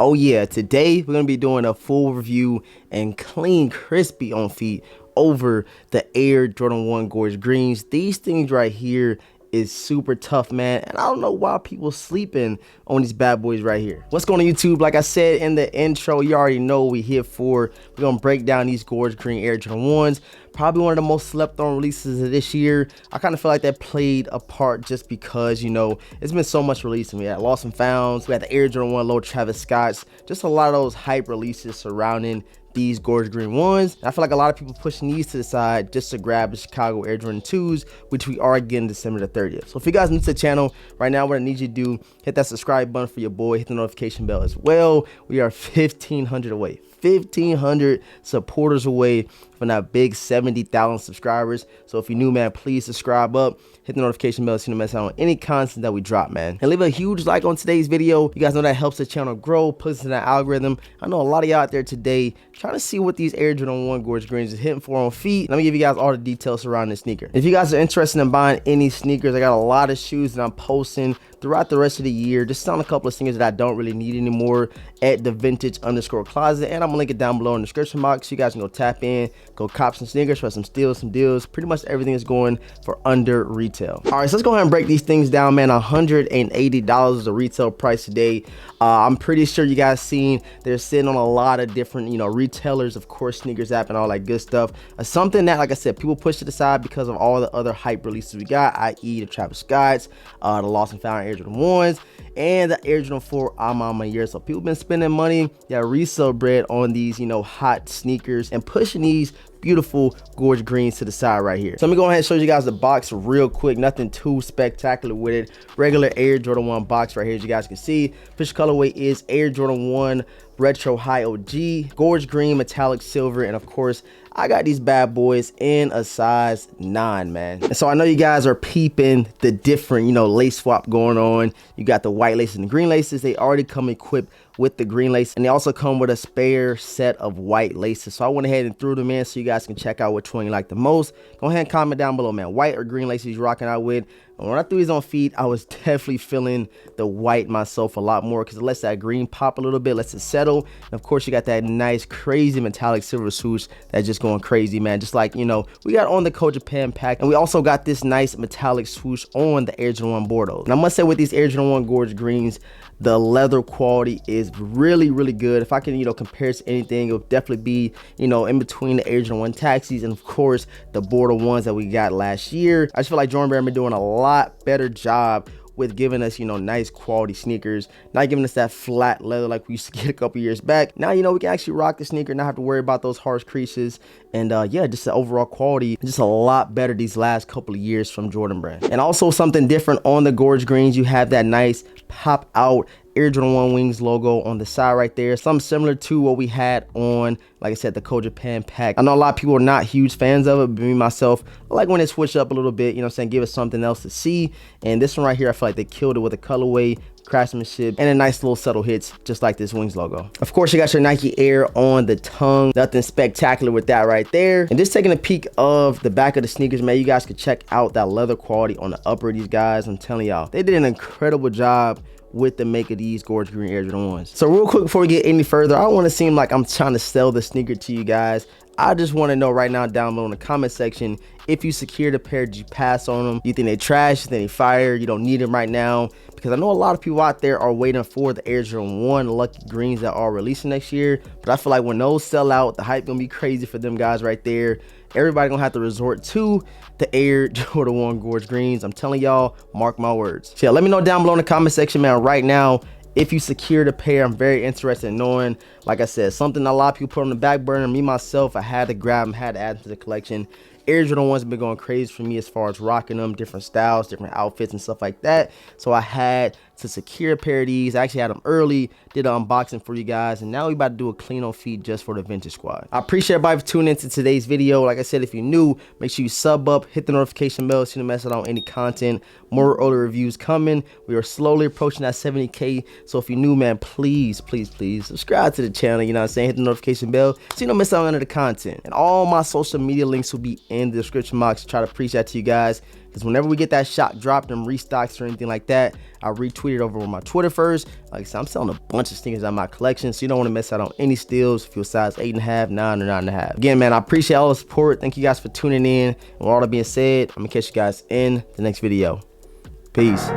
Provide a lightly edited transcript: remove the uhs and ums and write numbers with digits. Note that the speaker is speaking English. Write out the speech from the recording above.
Oh yeah, today we're gonna be doing a full review and clean, crispy on feet over the Air Jordan 1 Gorge Greens. These things right here is super tough, man, and I don't know why people sleeping on these bad boys right here. What's going on YouTube? Like I said in the intro, you already know what we here for. We're gonna break down these Gorge Green Air Jordan 1s. Probably one of the most slept on releases of this year. I kind of feel like that played a part just because, you know, it's been so much releasing. We had Lost and Founds, we had the Air Jordan 1 Low Travis Scott's, just a lot of those hype releases surrounding these Gorge Green 1s. I feel like a lot of people pushing these to the side just to grab the Chicago Air Jordan 2s, which we are getting December the 30th. So if you guys are new to the channel right now, what I need you to do, hit that subscribe button for your boy, hit the notification bell as well. We are 1,500 away. 1,500 supporters away from that big 70,000 subscribers. So if you're new, man, please subscribe up, hit the notification bell so you don't miss out on any content that we drop, man. And leave a huge like on today's video. You guys know that helps the channel grow, puts us in that algorithm. I know a lot of y'all out there today trying to see what these Air Jordan 1 Gorge Greens is hitting for on feet. Let me give you guys all the details surrounding this sneaker. If you guys are interested in buying any sneakers, I got a lot of shoes that I'm posting throughout the rest of the year. Just selling a couple of sneakers that I don't really need anymore at the vintage_closet, and I'm gonna link it down below in the description box so you guys can go tap in, go cop some sneakers for some steals, some deals. Pretty much everything is going for under retail. All right, so let's go ahead and break these things down, man. $180 is the retail price today. I'm pretty sure you guys seen they're sitting on a lot of different, you know, retailers, of course, Sneakers app and all that good stuff. Something that, like I said, people push to the side because of all the other hype releases we got, i.e. the Travis Scott's, the Lost and Found Air Jordan 1s, and the Air Jordan 4 I'm a year. So people been spending money, yeah, resale bread on these, you know, hot sneakers and pushing these beautiful Gorge Greens to the side right here. So let me go ahead and show you guys the box real quick. Nothing too spectacular with it. Regular Air Jordan 1 box right here, as you guys can see. Official colorway is Air Jordan 1 Retro High OG, Gorge Green, Metallic Silver, and of course, I got these bad boys in a size 9, man. And so I know you guys are peeping the different, you know, lace swap going on. You got the white laces and the green laces. They already come equipped with the green lace, and they also come with a spare set of white laces. So I went ahead and threw them in so you guys can check out which one you like the most. Go ahead and comment down below, man, white or green laces you're rocking out with. And when I threw these on feet, I was definitely feeling the white myself a lot more because it lets that green pop a little bit, lets it settle. And of course, you got that nice, crazy metallic silver swoosh that's just going crazy, man. Just like, you know, we got on the Coach Japan pack, and we also got this nice metallic swoosh on the Air Jordan 1 Bordeaux. And I must say, with these Air Jordan 1 Gorge Greens, the leather quality is really, really good. If I can, you know, compare it to anything, it would definitely be, you know, in between the Air Jordan 1 Taxis and of course the Bordeaux ones that we got last year. I just feel like Jordan Brand been doing a lot better job with giving us, you know, nice quality sneakers, not giving us that flat leather like we used to get a couple years back. Now, you know, we can actually rock the sneaker, not have to worry about those harsh creases, and yeah, just the overall quality just a lot better these last couple of years from Jordan Brand. And also something different on the Gorge Greens, you have that nice pop out Air Jordan 1 Wings logo on the side right there. Something similar to what we had on, like I said, the Coach Japan pack. I know a lot of people are not huge fans of it, but me, myself, I like when it switched up a little bit, you know what I'm saying, give us something else to see. And this one right here, I feel like they killed it with the colorway, craftsmanship, and a nice little subtle hits, just like this Wings logo. Of course, you got your Nike Air on the tongue. Nothing spectacular with that right there. And just taking a peek of the back of the sneakers, man, you guys could check out that leather quality on the upper of these guys. I'm telling y'all, they did an incredible job with the make of these Gorge Green Air Jordan 1s. So real quick before we get any further, I don't want to seem like I'm trying to sell the sneaker to you guys. I just want to know right now down below in the comment section, if you secured a pair, did you pass on them? You think they trash? You think they fire? You don't need them right now? Because I know a lot of people out there are waiting for the Air Jordan 1 Lucky Greens that are releasing next year. But I feel like when those sell out, the hype gonna be crazy for them guys right there. Everybody gonna have to resort to the Air Jordan 1 Gorge Greens. I'm telling y'all, mark my words. So yeah, let me know down below in the comment section, man, right now, if you secured a pair. I'm very interested in knowing. Like I said, something a lot of people put on the back burner. Me, myself, I had to grab them, had to add them to the collection. Air Jordan 1's been going crazy for me as far as rocking them, different styles, different outfits and stuff like that. So I had to secure a pair of these. I actually had them early, did an unboxing for you guys, and now we about to do a clean on feet just for the vintage squad. I appreciate everybody for tuning into today's video. Like I said, if you're new, make sure you sub up, hit the notification bell so you don't miss out on any content. More early reviews coming. We are slowly approaching that 70K. So if you're new, man, please, please, please subscribe to the channel. You know what I'm saying? Hit the notification bell so you don't miss out on any of the content. And all my social media links will be in the description box. Try to preach that to you guys, because because whenever we get that shot dropped and restocks or anything like that, I'll retweet it over on my Twitter first. Like I said, I'm selling a bunch of sneakers out of my collection, so you don't want to miss out on any steals if you're size 8.5, 9, or 9.5. Again, man, I appreciate all the support. Thank you guys for tuning in. And with all that being said, I'm gonna catch you guys in the next video. Peace.